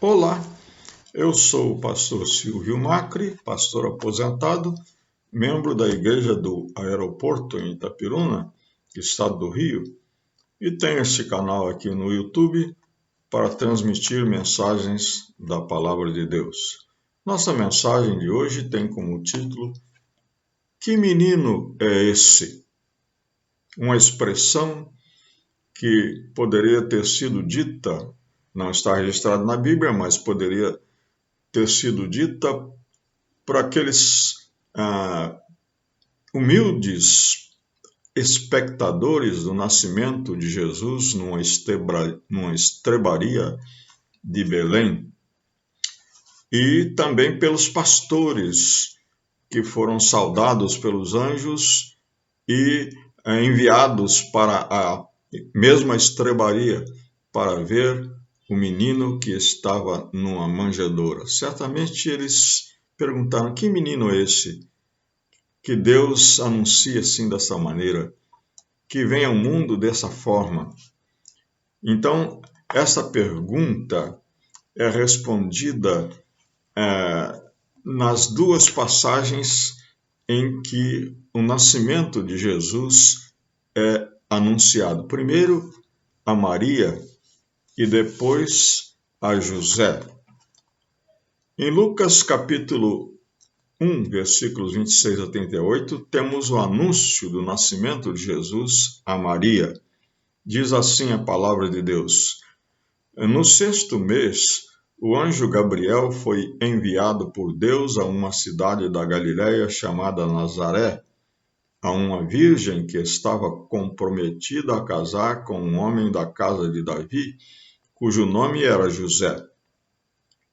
Olá, eu sou o pastor Silvio Macri, pastor aposentado, membro da Igreja do Aeroporto em Itapiruna, estado do Rio, e tenho este canal aqui no YouTube para transmitir mensagens da Palavra de Deus. Nossa mensagem de hoje tem como título: Que menino é esse? Uma expressão que poderia ter sido dita, não está registrada na Bíblia, mas poderia ter sido dita por aqueles humildes espectadores do nascimento de Jesus numa estrebaria de Belém, e também pelos pastores que foram saudados pelos anjos e enviados para a mesma estrebaria para ver o menino que estava numa manjedoura. Certamente eles perguntaram: que menino é esse que Deus anuncia assim dessa maneira, que vem ao mundo dessa forma? Então, essa pergunta é respondida nas duas passagens em que o nascimento de Jesus é anunciado. Primeiro a Maria e depois a José. Em Lucas capítulo 1, versículos 26 a 38, temos o anúncio do nascimento de Jesus a Maria. Diz assim a palavra de Deus: No 6º mês, o anjo Gabriel foi enviado por Deus a uma cidade da Galiléia chamada Nazaré, a uma virgem que estava comprometida a casar com um homem da casa de Davi, cujo nome era José.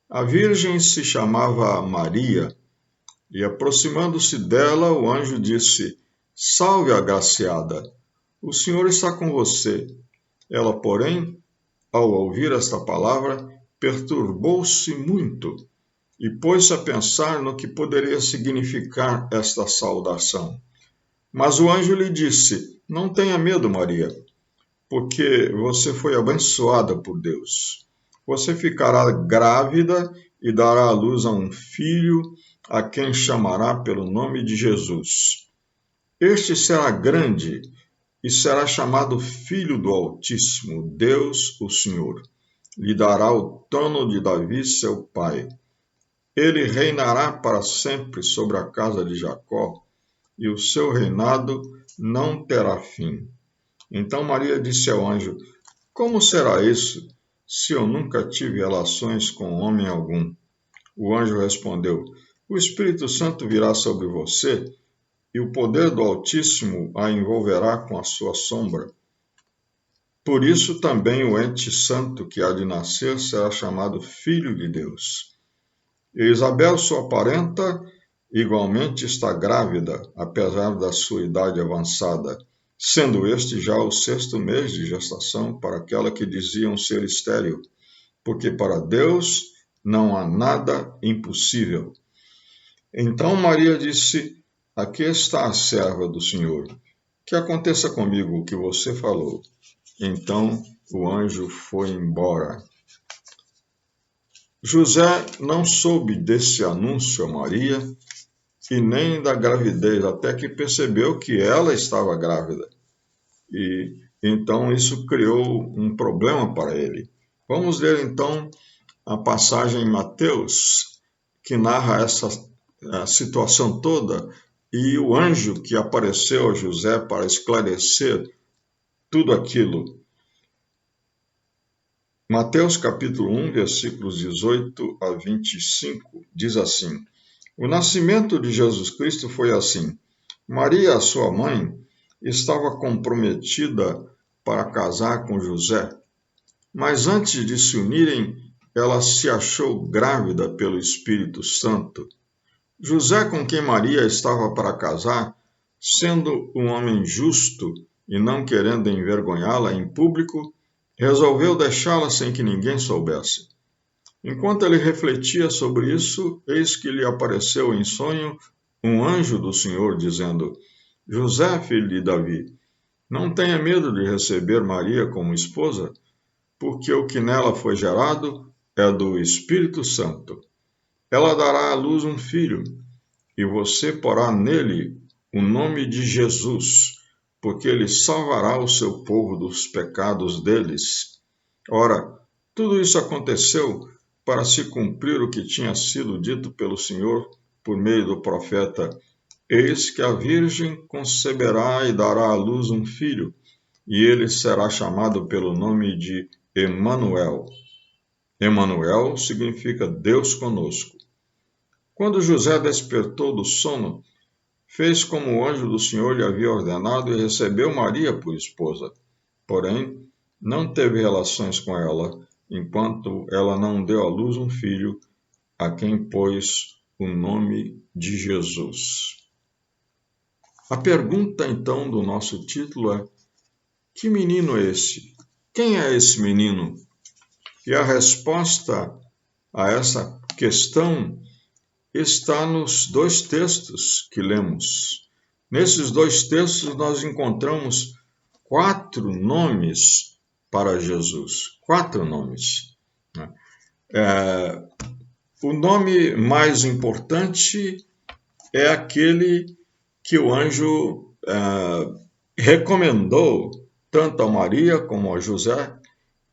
A virgem se chamava Maria, e aproximando-se dela, o anjo disse: Salve, agraciada, o Senhor está com você. Ela, porém, ao ouvir esta palavra, perturbou-se muito e pôs-se a pensar no que poderia significar esta saudação. Mas o anjo lhe disse: Não tenha medo, Maria, porque você foi abençoada por Deus. Você ficará grávida e dará à luz a um filho, a quem chamará pelo nome de Jesus. Este será grande e será chamado Filho do Altíssimo, Deus, o Senhor. Lhe dará o trono de Davi, seu pai. Ele reinará para sempre sobre a casa de Jacó, e o seu reinado não terá fim. Então Maria disse ao anjo: Como será isso, se eu nunca tive relações com homem algum? O anjo respondeu: O Espírito Santo virá sobre você, e o poder do Altíssimo a envolverá com a sua sombra. Por isso também o ente santo que há de nascer será chamado Filho de Deus. E Isabel, sua parenta, igualmente está grávida, apesar da sua idade avançada, sendo este já o 6º mês de gestação para aquela que diziam ser estéril, porque para Deus não há nada impossível. Então Maria disse: Aqui está a serva do Senhor. Que aconteça comigo o que você falou. Então o anjo foi embora. José não soube desse anúncio a Maria e nem da gravidez, até que percebeu que ela estava grávida. E então isso criou um problema para ele. Vamos ler então a passagem em Mateus, que narra essa situação toda, e o anjo que apareceu a José para esclarecer tudo aquilo. Mateus capítulo 1, versículos 18 a 25, diz assim: O nascimento de Jesus Cristo foi assim. Maria, sua mãe, estava comprometida para casar com José, mas antes de se unirem, ela se achou grávida pelo Espírito Santo. José, com quem Maria estava para casar, sendo um homem justo e não querendo envergonhá-la em público, resolveu deixá-la sem que ninguém soubesse. Enquanto ele refletia sobre isso, eis que lhe apareceu em sonho um anjo do Senhor, dizendo: José, filho de Davi, não tenha medo de receber Maria como esposa, porque o que nela foi gerado é do Espírito Santo. Ela dará à luz um filho, e você porá nele o nome de Jesus, porque ele salvará o seu povo dos pecados deles. Ora, tudo isso aconteceu para se cumprir o que tinha sido dito pelo Senhor por meio do profeta: Eis que a Virgem conceberá e dará à luz um filho, e ele será chamado pelo nome de Emanuel. Emanuel significa Deus conosco. Quando José despertou do sono, fez como o anjo do Senhor lhe havia ordenado e recebeu Maria por esposa. Porém, não teve relações com ela, enquanto ela não deu à luz um filho, a quem pôs o nome de Jesus. A pergunta, então, do nosso título é: que menino é esse? Quem é esse menino? E a resposta a essa questão está nos dois textos que lemos. Nesses dois textos nós encontramos 4 nomes para Jesus. 4 nomes. O nome mais importante é aquele que o anjo recomendou tanto a Maria como a José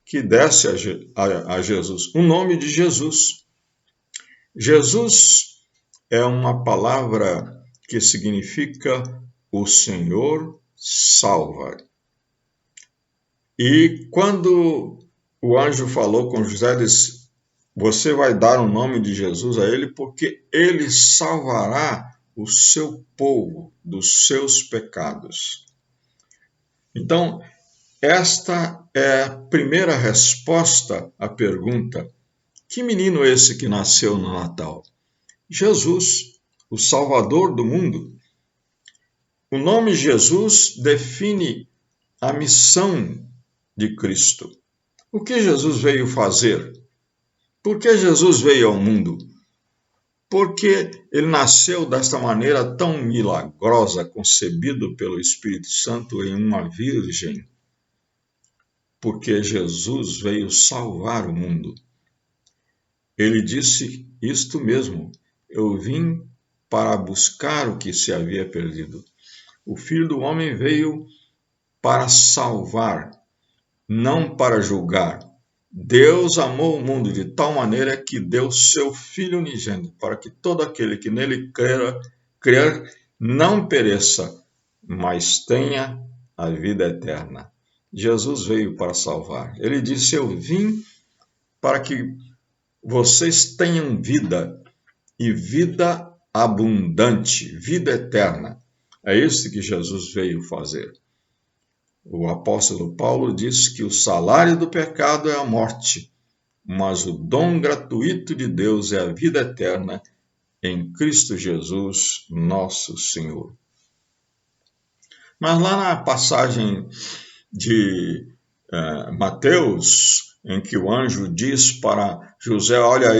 que desse a Jesus. O nome de Jesus. Jesus é uma palavra que significa o Senhor salva. E quando o anjo falou com José, disse: você vai dar o nome de Jesus a ele, porque ele salvará o seu povo dos seus pecados. Então, esta é a primeira resposta à pergunta: que menino é esse que nasceu no Natal? Jesus, o Salvador do mundo. O nome Jesus define a missão de Cristo. O que Jesus veio fazer? Por que Jesus veio ao mundo? Porque ele nasceu desta maneira tão milagrosa, concebido pelo Espírito Santo em uma virgem. Porque Jesus veio salvar o mundo. Ele disse isto mesmo: eu vim para buscar o que se havia perdido. O Filho do Homem veio para salvar, não para julgar. Deus amou o mundo de tal maneira que deu seu Filho unigênito, para que todo aquele que nele crer não pereça, mas tenha a vida eterna. Jesus veio para salvar. Ele disse: eu vim para que vocês tenham vida, e vida abundante, vida eterna. É isso que Jesus veio fazer. O apóstolo Paulo diz que o salário do pecado é a morte, mas o dom gratuito de Deus é a vida eterna em Cristo Jesus, nosso Senhor. Mas lá na passagem de Mateus, em que o anjo diz para José: olha,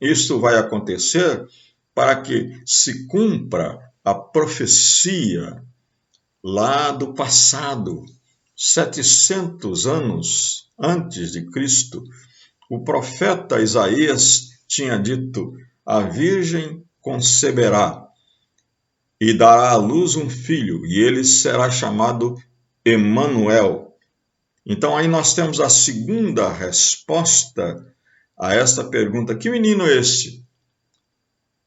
isto vai acontecer para que se cumpra a profecia lá do passado, 700 anos antes de Cristo. O profeta Isaías tinha dito: a virgem conceberá e dará à luz um filho, e ele será chamado Emanuel. Então aí nós temos a segunda resposta a esta pergunta: que menino é este?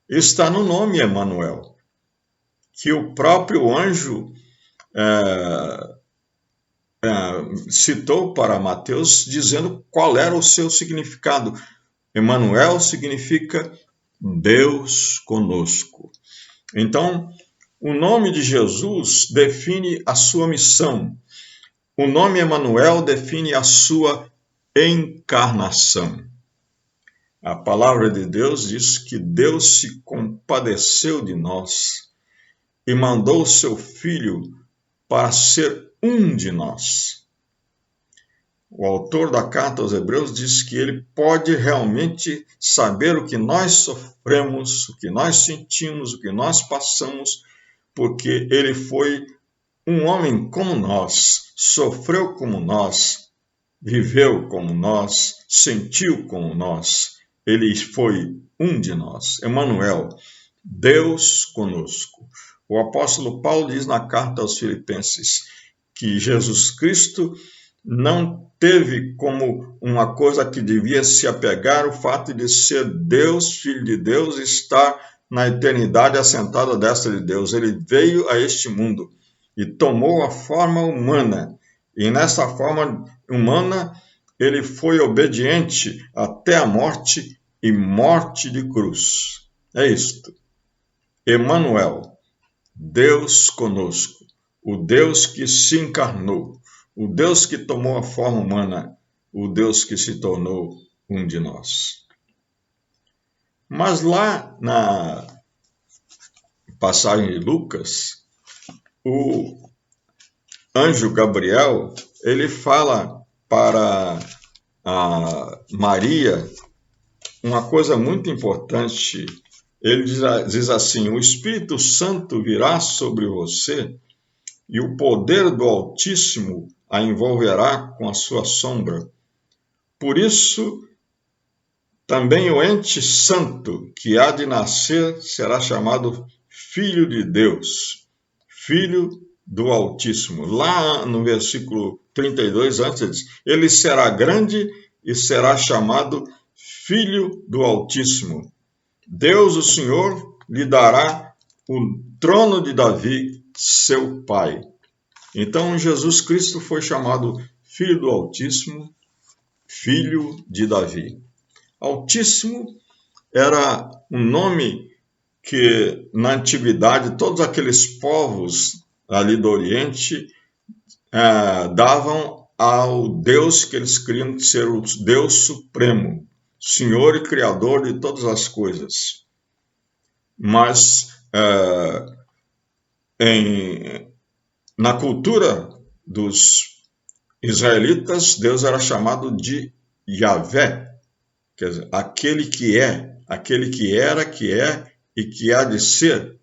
Está no nome Emanuel, que o próprio anjo citou para Mateus, dizendo qual era o seu significado. Emanuel significa Deus conosco. Então, o nome de Jesus define a sua missão. O nome Emanuel define a sua encarnação. A palavra de Deus diz que Deus se compadeceu de nós e mandou o seu Filho para ser um de nós. O autor da carta aos Hebreus diz que ele pode realmente saber o que nós sofremos, o que nós sentimos, o que nós passamos, porque ele foi um homem como nós, sofreu como nós, viveu como nós, sentiu como nós, ele foi um de nós. Emanuel, Deus conosco. O apóstolo Paulo diz na carta aos Filipenses que Jesus Cristo não teve como uma coisa que devia se apegar o fato de ser Deus, Filho de Deus, e estar na eternidade assentado à destra de Deus. Ele veio a este mundo e tomou a forma humana. E nessa forma humana, ele foi obediente até a morte e morte de cruz. É isto. Emanuel, Deus conosco, o Deus que se encarnou, o Deus que tomou a forma humana, o Deus que se tornou um de nós. Mas lá na passagem de Lucas, o anjo Gabriel, ele fala para a Maria uma coisa muito importante. Ele diz assim: o Espírito Santo virá sobre você e o poder do Altíssimo a envolverá com a sua sombra. Por isso, também o ente santo que há de nascer será chamado Filho de Deus, Filho do Altíssimo. Lá no versículo 32, antes diz, ele será grande e será chamado Filho do Altíssimo. Deus, o Senhor, lhe dará o trono de Davi, seu pai. Então, Jesus Cristo foi chamado Filho do Altíssimo, Filho de Davi. Altíssimo era um nome que, na antiguidade, todos aqueles povos ali do Oriente davam ao Deus que eles queriam ser o Deus Supremo, Senhor e Criador de todas as coisas. Mas na cultura dos israelitas, Deus era chamado de Yahvé, quer dizer, aquele que é, aquele que era, que é e que há de ser,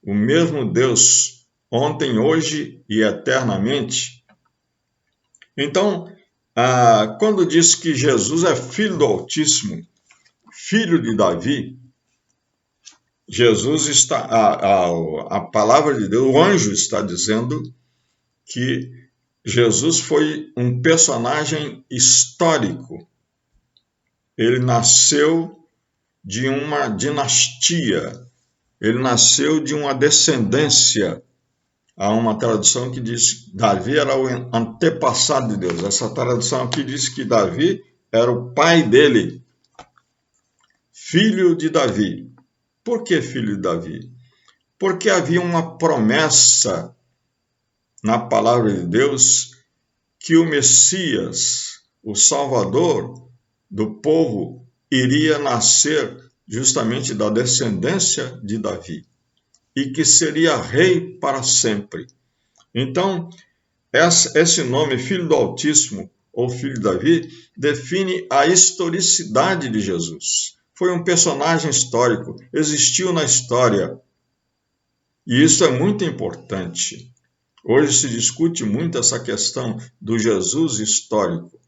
o mesmo Deus, ontem, hoje e eternamente. Então, quando diz que Jesus é filho do Altíssimo, filho de Davi, Jesus está, a palavra de Deus, o anjo está dizendo que Jesus foi um personagem histórico. Ele nasceu de uma dinastia, ele nasceu de uma descendência. Há uma tradução que diz que Davi era o antepassado de Deus. Essa tradução aqui diz que Davi era o pai dele, filho de Davi. Por que filho de Davi? Porque havia uma promessa na palavra de Deus que o Messias, o Salvador do povo, iria nascer justamente da descendência de Davi e que seria rei para sempre. Então, esse nome, Filho do Altíssimo ou Filho de Davi, define a historicidade de Jesus. Foi um personagem histórico, existiu na história. E isso é muito importante. Hoje se discute muito essa questão do Jesus histórico,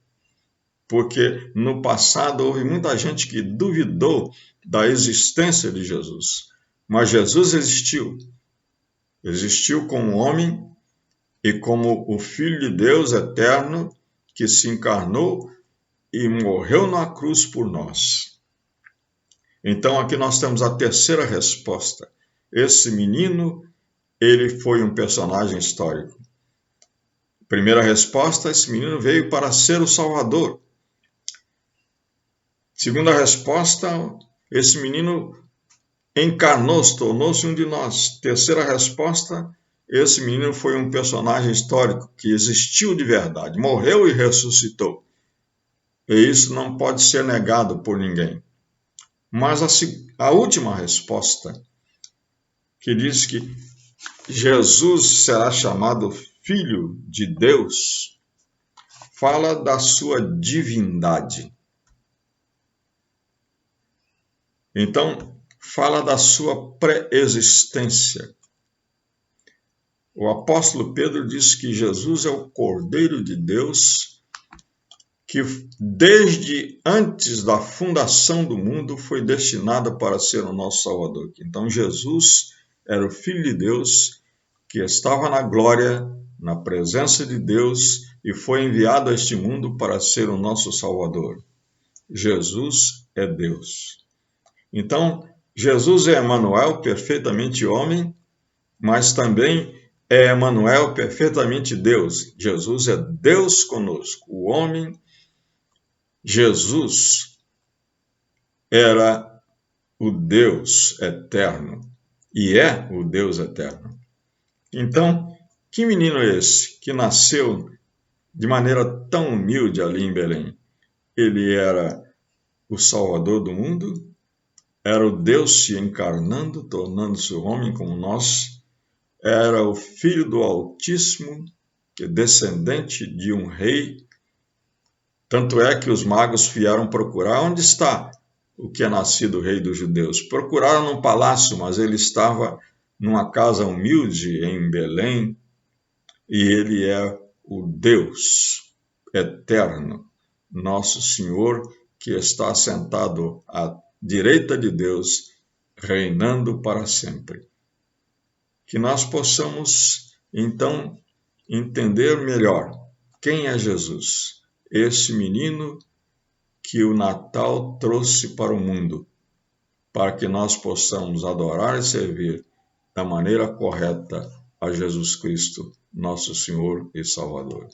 porque no passado houve muita gente que duvidou da existência de Jesus. Mas Jesus existiu. Existiu como homem e como o Filho de Deus eterno que se encarnou e morreu na cruz por nós. Então aqui nós temos a terceira resposta. Esse menino, ele foi um personagem histórico. Primeira resposta, esse menino veio para ser o Salvador. Segunda resposta, esse menino encarnou-se, tornou-se um de nós. Terceira resposta, esse menino foi um personagem histórico que existiu de verdade, morreu e ressuscitou. E isso não pode ser negado por ninguém. Mas a última resposta, que diz que Jesus será chamado Filho de Deus, fala da sua divindade. Então, fala da sua pré-existência. O apóstolo Pedro diz que Jesus é o Cordeiro de Deus que desde antes da fundação do mundo foi destinada para ser o nosso Salvador. Então Jesus era o Filho de Deus que estava na glória, na presença de Deus e foi enviado a este mundo para ser o nosso Salvador. Jesus é Deus. Então, Jesus é Emanuel, perfeitamente homem, mas também é Emanuel, perfeitamente Deus. Jesus é Deus conosco. O homem, Jesus, era o Deus eterno e é o Deus eterno. Então, que menino é esse que nasceu de maneira tão humilde ali em Belém? Ele era o Salvador do mundo, era o Deus se encarnando, tornando-se homem como nós, era o Filho do Altíssimo, descendente de um rei. Tanto é que os magos vieram procurar onde está o que é nascido o rei dos judeus. Procuraram num palácio, mas ele estava numa casa humilde em Belém, e ele é o Deus eterno, nosso Senhor, que está sentado à direita de Deus, reinando para sempre. Que nós possamos, então, entender melhor quem é Jesus, esse menino que o Natal trouxe para o mundo, para que nós possamos adorar e servir da maneira correta a Jesus Cristo, nosso Senhor e Salvador.